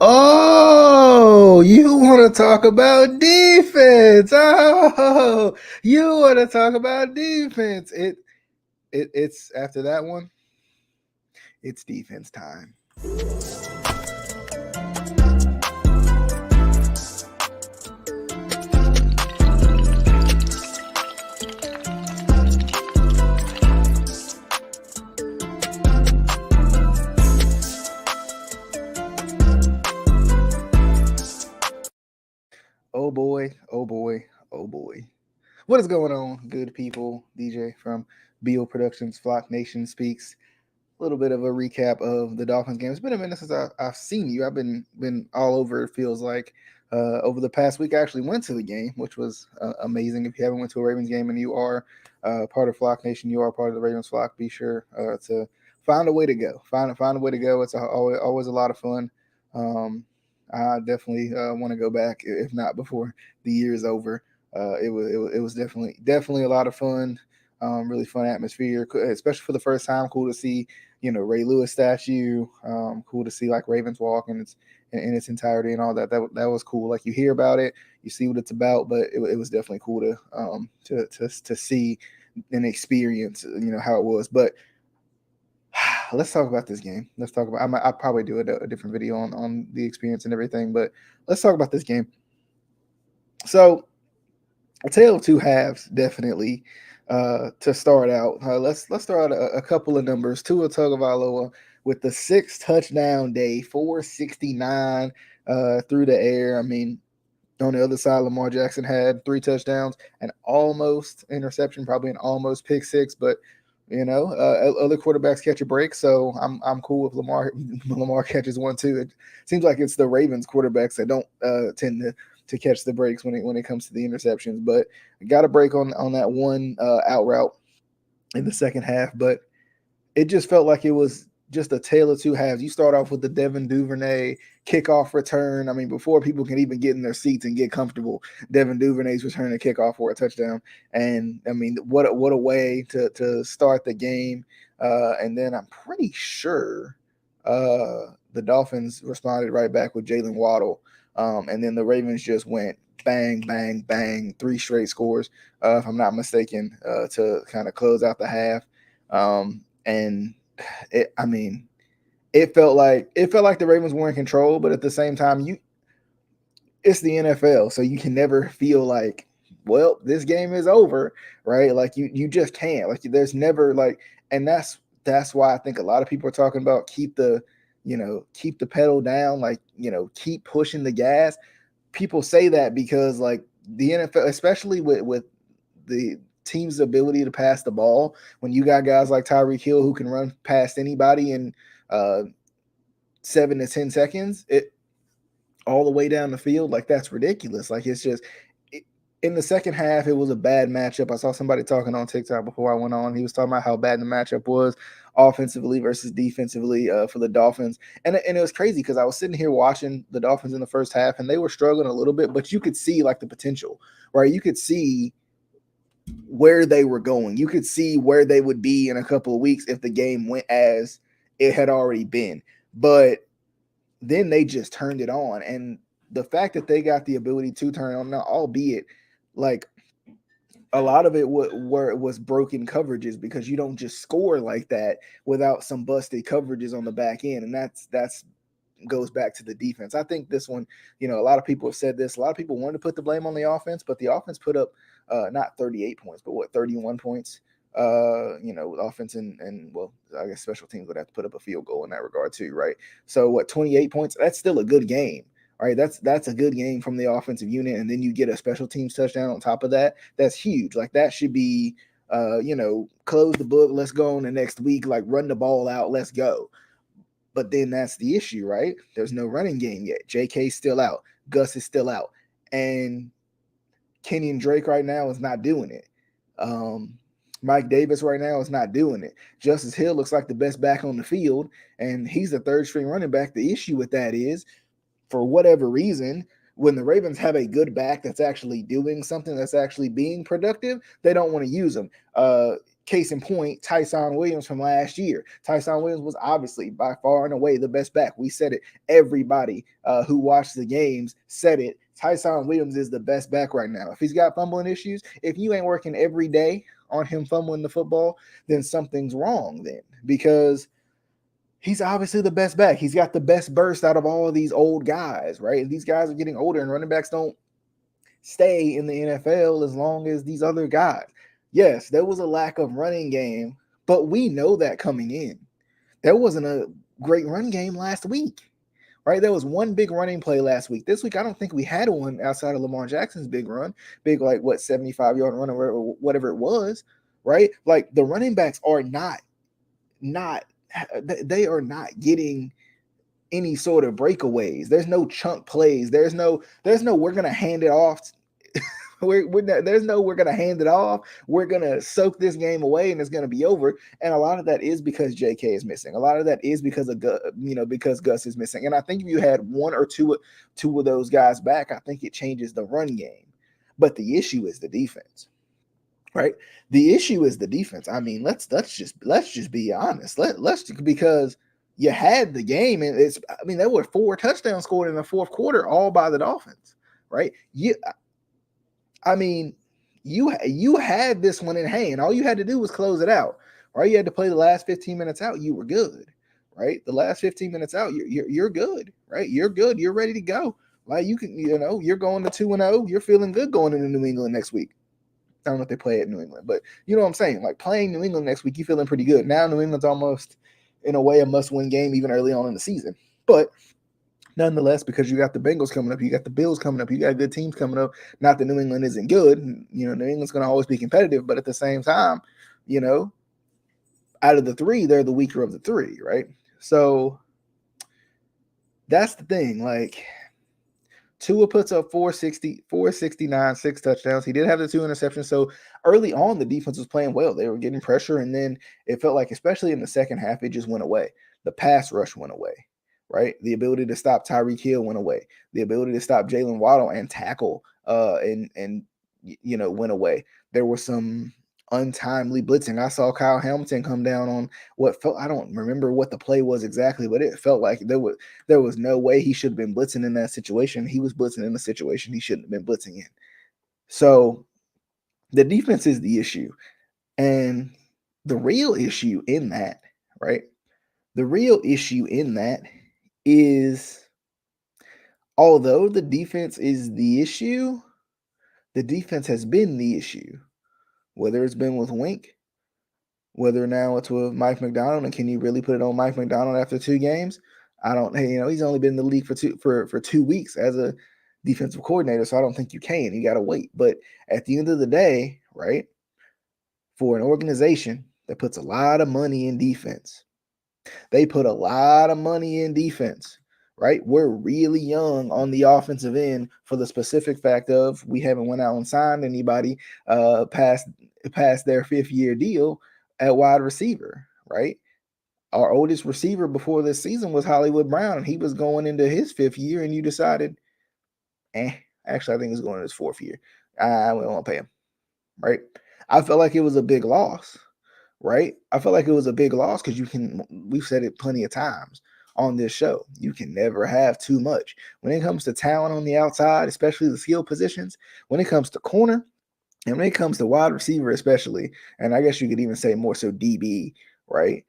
Oh, you want to talk about defense? Oh, you want to talk about defense? It's after that one. It's defense time. Oh boy, oh boy, oh boy. What is going on, good people? DJ from BO Productions, Flock Nation Speaks. A little bit of a recap of the Dolphins game. It's been a minute since I've seen you. I've been all over. It feels like over the past week. I actually went to the game, which was amazing. If you haven't went to a Ravens game and you are part of Flock Nation, you are part of the Ravens flock. Be sure to find a way to go. Find a way to go. It's always a lot of fun. I definitely want to go back, if not before the year is over. It was definitely a lot of fun. Really fun atmosphere, especially for the first time. Cool to see Ray Lewis statue. Cool to see like Ravens walk in its entirety and all that. That was cool. Like you hear about it, you see what it's about, but it was definitely cool to see and experience how it was. But let's talk about this game. Let's talk about. I'll probably do a different video on the experience and everything, but let's talk about this game. So, a tale of two halves, definitely. To start out, let's start out a couple of numbers. Tua Tagovailoa with the 6 touchdown day, 469 through the air. I mean, on the other side, Lamar Jackson had 3 touchdowns, an almost interception, probably an almost pick six, but other quarterbacks catch a break, so I'm cool with Lamar. Lamar catches one too. It seems like it's the Ravens quarterbacks that don't tend to catch the breaks when it comes to the interceptions, but got a break on that one out route in the second half. But it just felt like it was just a tale of two halves. You start off with the Devin Duvernay kickoff return. I mean, before people can even get in their seats and get comfortable, Devin Duvernay's return a kickoff for a touchdown. And I mean, what a way to start the game. And then I'm pretty sure the Dolphins responded right back with Jalen Waddle. And then the Ravens just went bang, bang, bang, 3 straight scores, if I'm not mistaken, to kind of close out the half. And I mean, it felt like the Ravens were in control, but at the same time, it's the NFL, so you can never feel like, well, this game is over, right? Like you just can't. Like there's never like, and that's why I think a lot of people are talking about keep the pedal down, like keep pushing the gas. People say that because like the NFL, especially with the team's ability to pass the ball, when you got guys like Tyreek Hill who can run past anybody in 7 to 10 seconds, it all the way down the field, like that's ridiculous. Like it's just in the second half, it was a bad matchup. I saw somebody talking on TikTok before I went on. He was talking about how bad the matchup was offensively versus defensively for the Dolphins. And it was crazy because I was sitting here watching the Dolphins in the first half and they were struggling a little bit, but you could see like the potential, right? You could see where they were going. You could see where they would be in a couple of weeks if the game went as it had already been. But then they just turned it on. And the fact that they got the ability to turn it on now, albeit like a lot of it was broken coverages, because you don't just score like that without some busted coverages on the back end. And that's goes back to the defense. I think this one, a lot of people have said this. A lot of people wanted to put the blame on the offense, but the offense put up not 38 points, but 31 points. Offense and well, I guess special teams would have to put up a field goal in that regard too, right? So 28 points? That's still a good game. All right, that's a good game from the offensive unit, and then you get a special teams touchdown on top of that. That's huge. Like that should be, close the book. Let's go on the next week. Like run the ball out. Let's go. But then that's the issue, right? There's no running game yet. JK's still out. Gus is still out. And Kenyon Drake right now is not doing it. Mike Davis right now is not doing it. Justice Hill looks like the best back on the field, and he's the third string running back. The issue with that is, for whatever reason, when the Ravens have a good back that's actually doing something, that's actually being productive, they don't want to use them. Case in point, Tyson Williams from last year. Tyson Williams was obviously by far and away the best back. We said it. Everybody who watched the games said it. Tyson Williams is the best back right now. If he's got fumbling issues, if you ain't working every day on him fumbling the football, then something's wrong then, because he's obviously the best back. He's got the best burst out of all of these old guys, right? These guys are getting older, and running backs don't stay in the NFL as long as these other guys. Yes, there was a lack of running game, but we know that coming in. There wasn't a great run game last week, right? There was one big running play last week. This week, I don't think we had one outside of Lamar Jackson's big run, big, like, 75-yard run or whatever it was, right? Like, the running backs are not they are not getting any sort of breakaways. There's no chunk plays. There's no we're gonna hand it off. There's no we're gonna hand it off. We're gonna soak this game away and it's gonna be over. And a lot of that is because JK is missing. A lot of that is because of because Gus is missing. And I think if you had one or two of those guys back, I think it changes the run game. But the issue is the defense. Right. The issue is the defense. I mean, let's just be honest. Let's because you had the game, and there were 4 touchdowns scored in the fourth quarter, all by the Dolphins. Right. You had this one in hand. All you had to do was close it out. Right. You had to play the last 15 minutes out. You were good. Right. The last 15 minutes out, you're good. Right. You're good. You're ready to go. Like, you can, you're going to 2-0. You're feeling good going into New England next week. I don't know if they play at New England, but you know what I'm saying? Like, playing New England next week, you feeling pretty good. Now New England's almost, in a way, a must-win game even early on in the season. But nonetheless, because you got the Bengals coming up, you got the Bills coming up, you got good teams coming up. Not that New England isn't good. New England's going to always be competitive, but at the same time, out of the 3, they're the weaker of the 3, right? So that's the thing. Like, Tua puts up 469, 6 touchdowns. He did have the 2 interceptions. So early on, the defense was playing well. They were getting pressure, and then it felt like, especially in the second half, it just went away. The pass rush went away, right? The ability to stop Tyreek Hill went away. The ability to stop Jalen Waddle and tackle went away. There was some untimely blitzing. I saw Kyle Hamilton come down on I don't remember what the play was exactly, but it felt like there was no way he should have been blitzing in that situation. He was blitzing in a situation he shouldn't have been blitzing in. So the defense is the issue. And the real issue in that, right? The real issue in that is, although the defense is the issue, the defense has been the issue. Whether it's been with Wink, whether now it's with Mike Macdonald, and can you really put it on Mike Macdonald after 2 games? I don't. He's only been in the league for 2 weeks as a defensive coordinator, so I don't think you can. You got to wait. But at the end of the day, right, for an organization that puts a lot of money in defense, they put a lot of money in defense. Right, we're really young on the offensive end for the specific fact of we haven't went out and signed anybody past their 5th-year deal at wide receiver. Right, our oldest receiver before this season was Hollywood Brown, and he was going into his 5th year, and you decided, actually, I think he's going into his 4th year. We don't want to pay him. Right, I felt like it was a big loss. Right, I felt like it was a big loss because we've said it plenty of times on this show. You can never have too much. When it comes to talent on the outside, especially the skill positions, when it comes to corner, and when it comes to wide receiver especially, and I guess you could even say more so DB, right?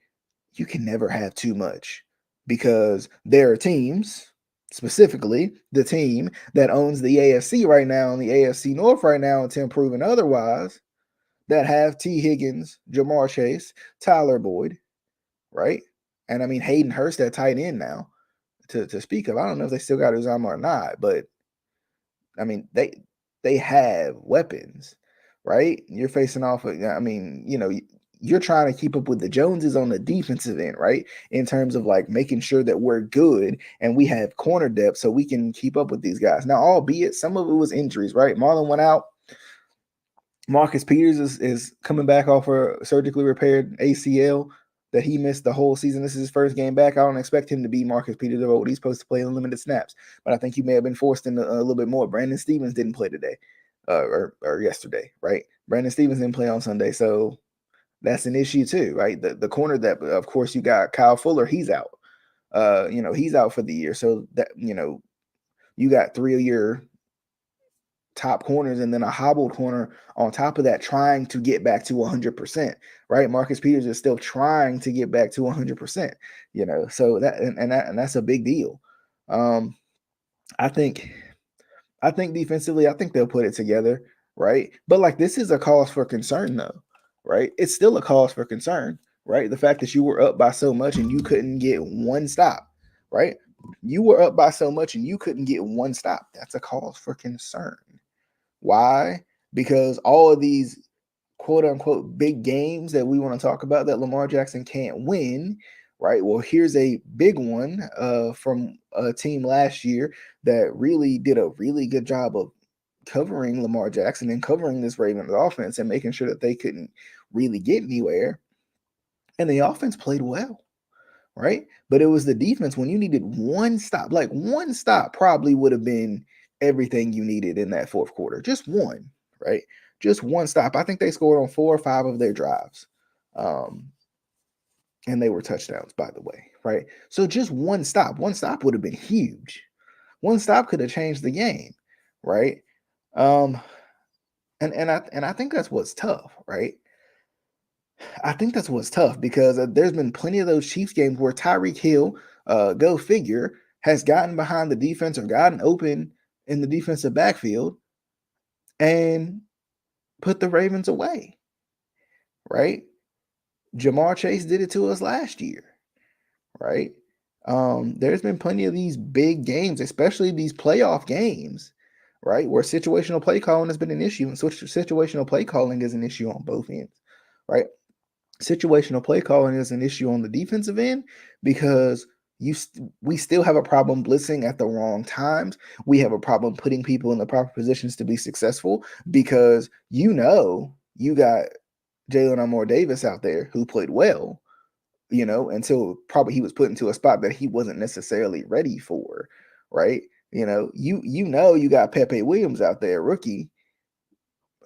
You can never have too much, because there are teams, specifically the team that owns the AFC right now and the AFC North right now until proven otherwise, that have T. Higgins, Jamar Chase, Tyler Boyd, right? And I mean, Hayden Hurst at tight end now, to speak of. I don't know if they still got Uzama or not, but I mean, they have weapons, right? You're facing off. You're trying to keep up with the Joneses on the defensive end, right? In terms of like making sure that we're good and we have corner depth so we can keep up with these guys. Now, albeit some of it was injuries, right? Marlon went out. Marcus Peters is coming back off a surgically repaired ACL. that he missed the whole season. This is his first game back. I don't expect him to be Marcus Peters of old. He's supposed to play unlimited snaps, but I think he may have been forced into a little bit more. Brandon Stevens didn't play today, or yesterday, right? Brandon Stevens didn't play on Sunday, so that's an issue too, right? The corner that, of course, you got Kyle Fuller. He's out. He's out for the year. So that, you got 3 of your top corners and then a hobbled corner on top of that, trying to get back to 100%, right? Marcus Peters is still trying to get back to 100%, so that's a big deal. I think defensively, I think they'll put it together, right? But like, this is a cause for concern though, right? It's still a cause for concern, right? The fact that you were up by so much and you couldn't get one stop, right? You were up by so much and you couldn't get one stop. That's a cause for concern. Why? Because all of these quote unquote big games that we want to talk about that Lamar Jackson can't win, right? Well, here's a big one from a team last year that really did a really good job of covering Lamar Jackson and covering this Ravens offense and making sure that they couldn't really get anywhere. And the offense played well, right? But it was the defense when you needed one stop. Like, one stop probably would have been everything you needed in that fourth quarter. Just one, right? Just one stop. I think they scored on 4 or 5 of their drives. And they were touchdowns, by the way, right? So just one stop would have been huge. One stop could have changed the game, right? And I think that's what's tough, right? I think that's what's tough because there's been plenty of those Chiefs games where Tyreek Hill, go figure, has gotten behind the defense or gotten open in the defensive backfield and put the Ravens away, right? Jamar Chase did it to us last year, right? There's been plenty of these big games, especially these playoff games, right, where situational play calling has been an issue, and situational play calling is an issue on both ends, right? Situational play calling is an issue on the defensive end because we still have a problem blitzing at the wrong times. We have a problem putting people in the proper positions to be successful because you got Jalen Armour Davis out there who played well, until probably he was put into a spot that he wasn't necessarily ready for, right? You got Pepe Williams out there, rookie,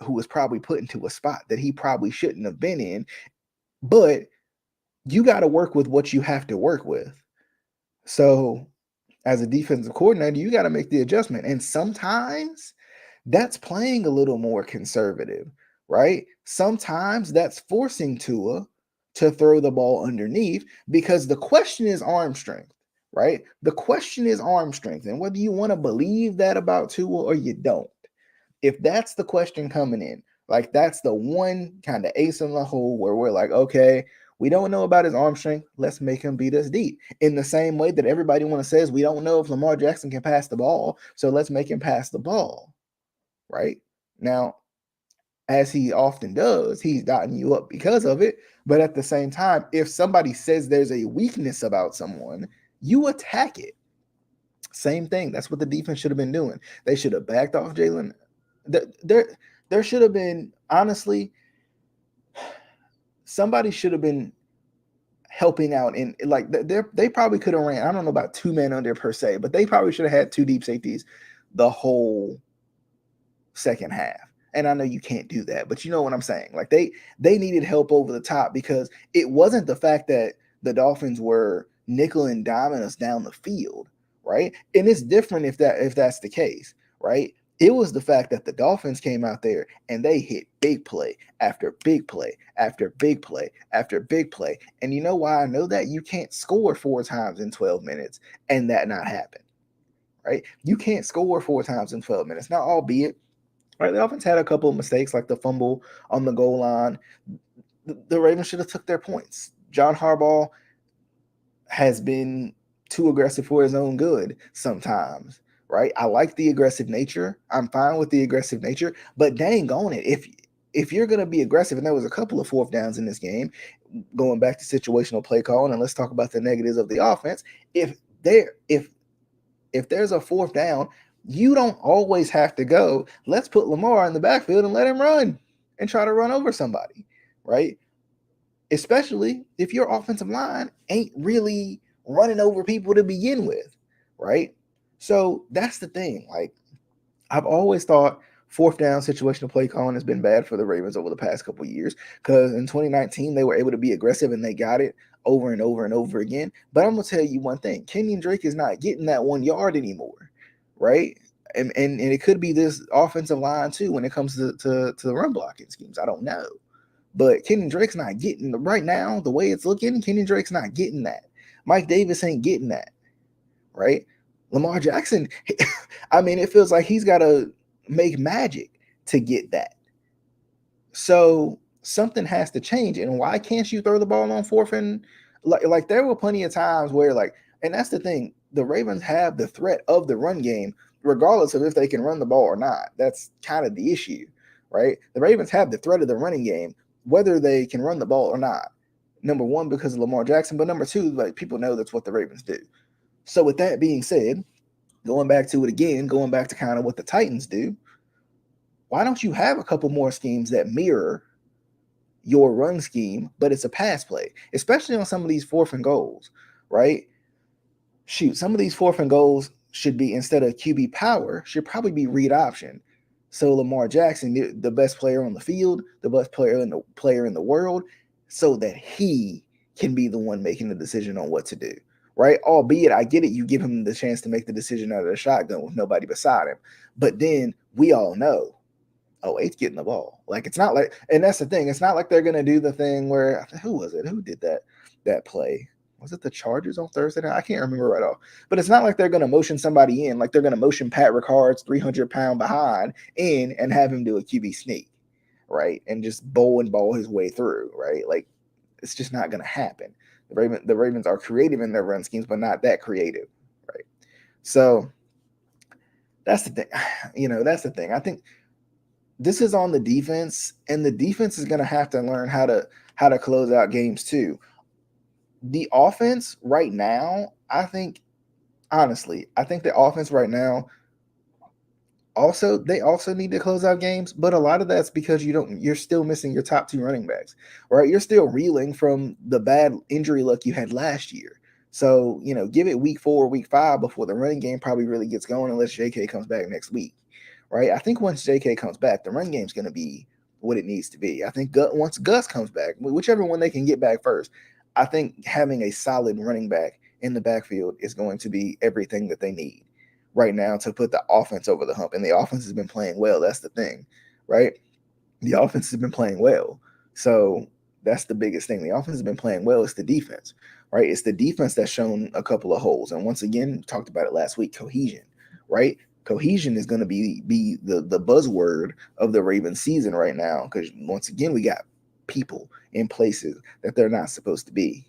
who was probably put into a spot that he probably shouldn't have been in, but you got to work with what you have to work with. So as a defensive coordinator, you got to make the adjustment. And sometimes that's playing a little more conservative, right? Sometimes that's forcing Tua to throw the ball underneath because the question is arm strength, right? The question is arm strength. And whether you want to believe that about Tua or you don't, if that's the question coming in, like, that's the one kind of ace in the hole where we're like, okay, we don't know about his arm strength. Let's make him beat us deep. In the same way that everybody says we don't know if Lamar Jackson can pass the ball, so let's make him pass the ball, right? Now, as he often does, he's gotten you up because of it. But at the same time, if somebody says there's a weakness about someone, you attack it. Same thing. That's what the defense should have been doing. They should have backed off Jalen. There should have been, honestly, somebody should have been helping out. And like, they probably could have ran, I don't know about 2 men under per se, but they probably should have had 2 deep safeties the whole second half. And I know you can't do that, but you know what I'm saying? Like, they needed help over the top because it wasn't the fact that the Dolphins were nickel and diming us down the field, right? And it's different if that's the case, right? It was the fact that the Dolphins came out there and they hit big play after big play after big play after big play. And you know why I know that? You can't score 4 times in 12 minutes and that not happen, right? You can't score 4 times in 12 minutes. Now, albeit, right, the offense had a couple of mistakes, like the fumble on the goal line. The Ravens should have took their points. John Harbaugh has been too aggressive for his own good sometimes, right? I like the aggressive nature. I'm fine with the aggressive nature, but dang on it. If you're going to be aggressive, and there was a couple of 4th downs in this game, going back to situational play calling, and let's talk about the negatives of the offense. If there's a 4th down, you don't always have to go, let's put Lamar in the backfield and let him run and try to run over somebody, right? especially if your offensive line ain't really running over people to begin with, right? So that's the thing. Like, I've always thought fourth down situational play calling has been bad for the Ravens over the past couple of years, because in 2019 they were able to be aggressive and they got it over and over and over again. But I'm gonna tell you one thing: Kenyon Drake is not getting that 1 yard anymore, right? And it could be this offensive line too when it comes to the run blocking schemes. I don't know. But Kenyon Drake's not getting right now, the way it's looking, Kenyon Drake's not getting that. Mike Davis ain't getting that, right? Lamar Jackson, I mean, it feels like he's got to make magic to get that. So something has to change. And why can't you throw the ball on fourth and like there were plenty of times where like, and that's the thing, the Ravens have the threat of the run game, regardless of if they can run the ball or not. That's kind of the issue, right? The Ravens have the threat of the running game, whether they can run the ball or not. Number one, because of Lamar Jackson, but number two, like people know that's what the Ravens do. So with that being said, going back to it again, going back to kind of what the Titans do, why don't you have a couple more schemes that mirror your run scheme, but it's a pass play, especially on some of these fourth and goals, right? Shoot, some of these fourth and goals should be, instead of QB power, should probably be read option. So Lamar Jackson, the best player on the field, the best player in the world, so that he can be the one making the decision on what to do, right? Albeit, I get it, you give him the chance to make the decision out of the shotgun with nobody beside him, but then we all know, oh, eight's getting the ball. Like, it's not like, and that's the thing, it's not like they're gonna do the thing where, who was it? Who did that play? Was it the Chargers on Thursday night? I can't remember right off. But it's not like they're gonna motion somebody in, like they're gonna motion Pat Ricard's 300-pound behind in and have him do a QB sneak, right? And just ball his way through, right? Like, it's just not gonna happen. The Ravens are creative in their run schemes, but not that creative, right? So that's the thing. That's the thing. I think this is on the defense, and the defense is going to have to learn how to close out games too. The offense right now, I think the offense right now they also need to close out games, but a lot of that's because you're still missing your top two running backs, right? You're still reeling from the bad injury luck you had last year. So, give it week 4, week 5 before the running game probably really gets going, unless JK comes back next week. Right? I think once JK comes back, the run game's going to be what it needs to be. I think once Gus comes back, whichever one they can get back first, I think having a solid running back in the backfield is going to be everything that they need right now to put the offense over the hump. And the offense has been playing well. That's the thing, right? The offense has been playing well. So that's the biggest thing. The offense has been playing well. It's the defense, right? It's the defense that's shown a couple of holes. And once again, talked about it last week, cohesion, right? Cohesion is going to be the buzzword of the Ravens season right now, because once again, we got people in places that they're not supposed to be.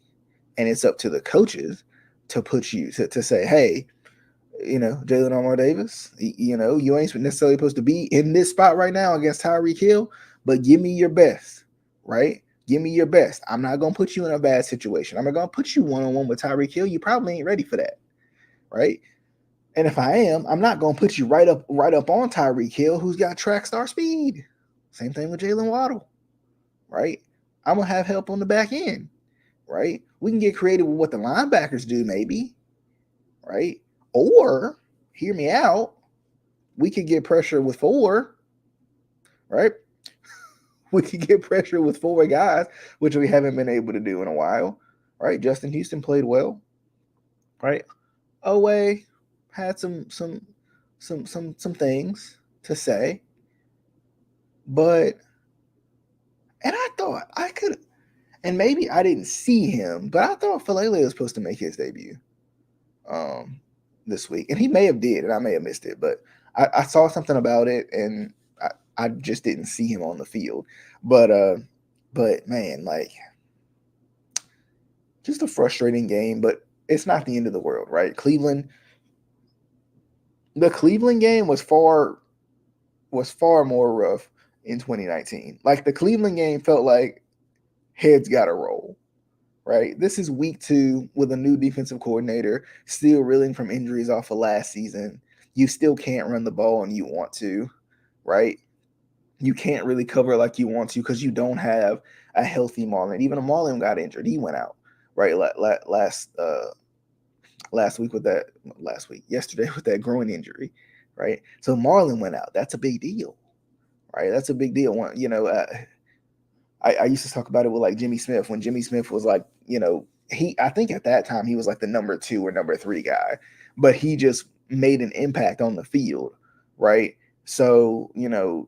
And it's up to the coaches to put you to say, hey, Jalen Armour Davis, you ain't necessarily supposed to be in this spot right now against Tyreek Hill, but give me your best, right? Give me your best. I'm not going to put you in a bad situation. I'm not going to put you one-on-one with Tyreek Hill. You probably ain't ready for that, right? And if I am, I'm not going to put you right up on Tyreek Hill, who's got track star speed. Same thing with Jalen Waddle, right? I'm going to have help on the back end, right? We can get creative with what the linebackers do, maybe, right? Or, hear me out, we could get pressure with 4, right? We could get pressure with 4 guys, which we haven't been able to do in a while, right? Justin Houston played well, right? Owe had some things to say, but, and I thought I could, and maybe I didn't see him, but I thought Falele was supposed to make his debut this week, and he may have did, and I may have missed it, but I saw something about it, and I just didn't see him on the field. But man, like, just a frustrating game, but it's not the end of the world, right? The Cleveland game was far more rough in 2019. Like, the Cleveland game felt like heads got to roll, right? This is week 2 with a new defensive coordinator, still reeling from injuries off of last season. You still can't run the ball and you want to, right? You can't really cover like you want to because you don't have a healthy Marlon. Even a Marlon got injured. He went out, right? Last week with that, yesterday with that groin injury, right? So Marlon went out. That's a big deal, right? That's a big deal. I used to talk about it with like Jimmy Smith when Jimmy Smith was like, I think at that time he was like the number 2 or number 3 guy, but he just made an impact on the field, right? So,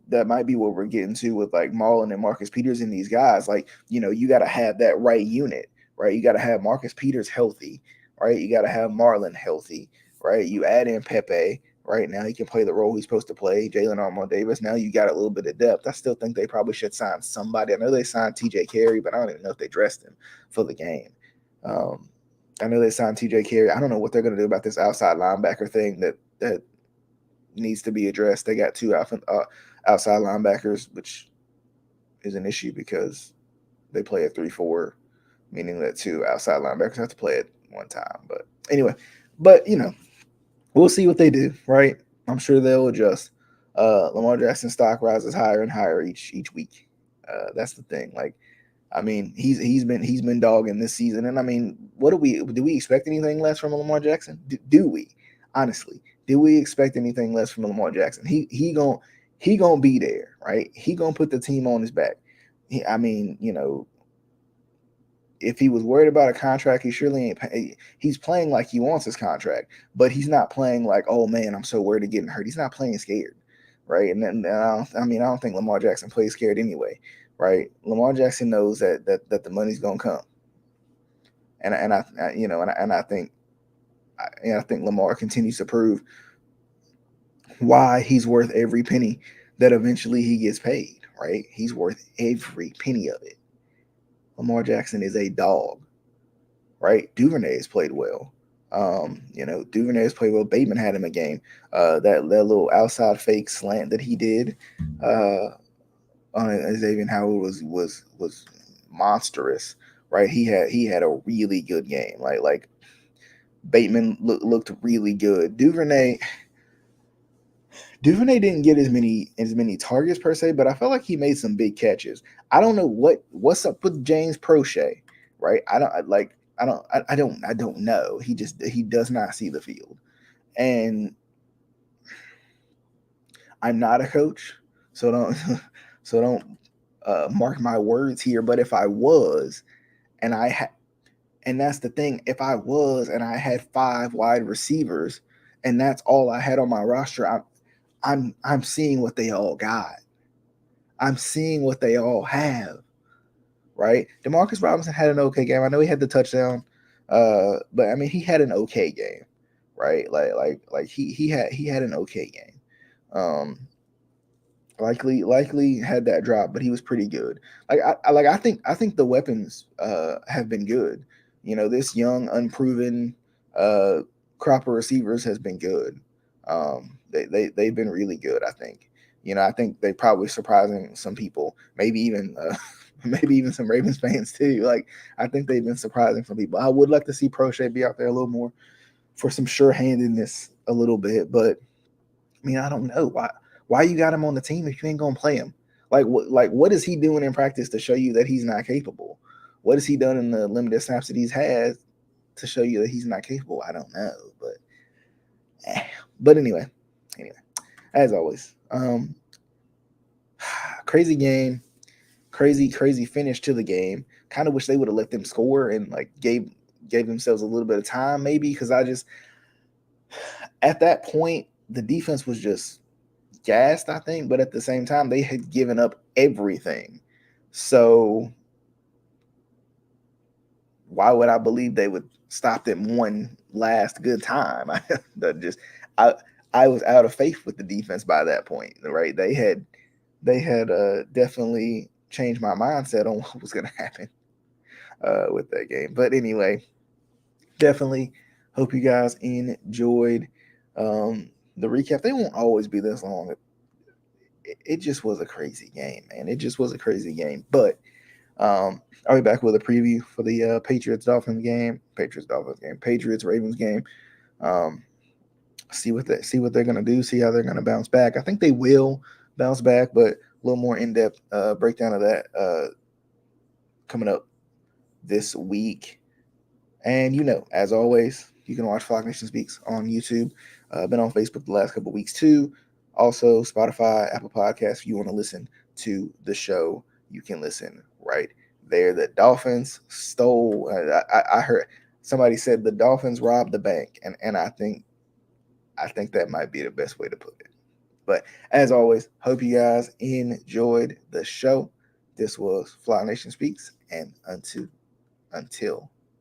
that might be what we're getting to with like Marlon and Marcus Peters and these guys. Like, you got to have that right unit, right? You got to have Marcus Peters healthy, right? You got to have Marlon healthy, right? You add in Pepe, right? Now he can play the role he's supposed to play. Jalen Armour Davis. Now you got a little bit of depth. I still think they probably should sign somebody. I know they signed TJ Carey, but I don't even know if they dressed him for the game. I know they signed TJ Carey. I don't know what they're going to do about this outside linebacker thing that needs to be addressed. They got 2 outside linebackers, which is an issue because they play a 3-4, meaning that 2 outside linebackers have to play at one time. But anyway, we'll see what they do, right? I'm sure they'll adjust. Lamar Jackson's stock rises higher and higher each week. That's the thing. Like, I mean, he's been dogging this season, and I mean, do we expect anything less from Lamar Jackson? Do we honestly? Do we expect anything less from Lamar Jackson? He gonna be there, right? He gonna put the team on his back. If he was worried about a contract, he surely ain't. He's playing like he wants his contract, but he's not playing like, oh man, I'm so worried of getting hurt. He's not playing scared, right? And then I don't think Lamar Jackson plays scared anyway, right? Lamar Jackson knows that the money's gonna come, and I think Lamar continues to prove why he's worth every penny that eventually he gets paid, right? He's worth every penny of it. Lamar Jackson is a dog, right? Duvernay has played well. Duvernay has played well. Bateman had him a game. That little outside fake slant that he did on Xavier Howard was monstrous, right? He had a really good game. Like Bateman looked really good. Duvernay didn't get as many targets per se, but I felt like he made some big catches. I don't know what's up with James Prochet, right? I don't know. He does not see the field, and I'm not a coach, so don't mark my words here. But if I was, and and that's the thing, if I was and I had 5 wide receivers, and that's all I had on my roster, I'm seeing what they all got. I'm seeing what they all have, right? Demarcus Robinson had an okay game. I know he had the touchdown, but I mean he had an okay game, right? Like he had an okay game. Likely had that drop, but he was pretty good. I think the weapons have been good. This young, unproven crop of receivers has been good. They've been really good. I think. I think they probably surprising some people, maybe even some Ravens fans too. Like I think they've been surprising some people. I would like to see Prochet be out there a little more for some sure-handedness a little bit, but I mean I don't know why you got him on the team if you ain't gonna play him. What is he doing in practice to show you that he's not capable? What has he done in the limited snaps that he's had to show you that he's not capable? I don't know, but anyway, as always, crazy game, crazy finish to the game. Kind of wish they would have let them score and like gave themselves a little bit of time, maybe, because at that point the defense was just gassed, I think, but at the same time they had given up everything. So why would I believe they would stop them one last good time? I was out of faith with the defense by that point, right? They had definitely changed my mindset on what was going to happen with that game. But anyway, definitely hope you guys enjoyed the recap. They won't always be this long. It just was a crazy game, man. It just was a crazy game. But I'll be back with a preview for the Patriots-Ravens game. Patriots-Ravens game. See what they're gonna do. See how they're gonna bounce back. I think they will bounce back, but a little more in-depth breakdown of that coming up this week. And as always, you can watch Flock Nation Speaks on YouTube. Been on Facebook the last couple of weeks too. Also, Spotify, Apple Podcasts. If you want to listen to the show, you can listen right there. The Dolphins stole. I heard somebody said the Dolphins robbed the bank, and I think that might be the best way to put it. But as always, hope you guys enjoyed the show. This was Flock Nation Speaks, and until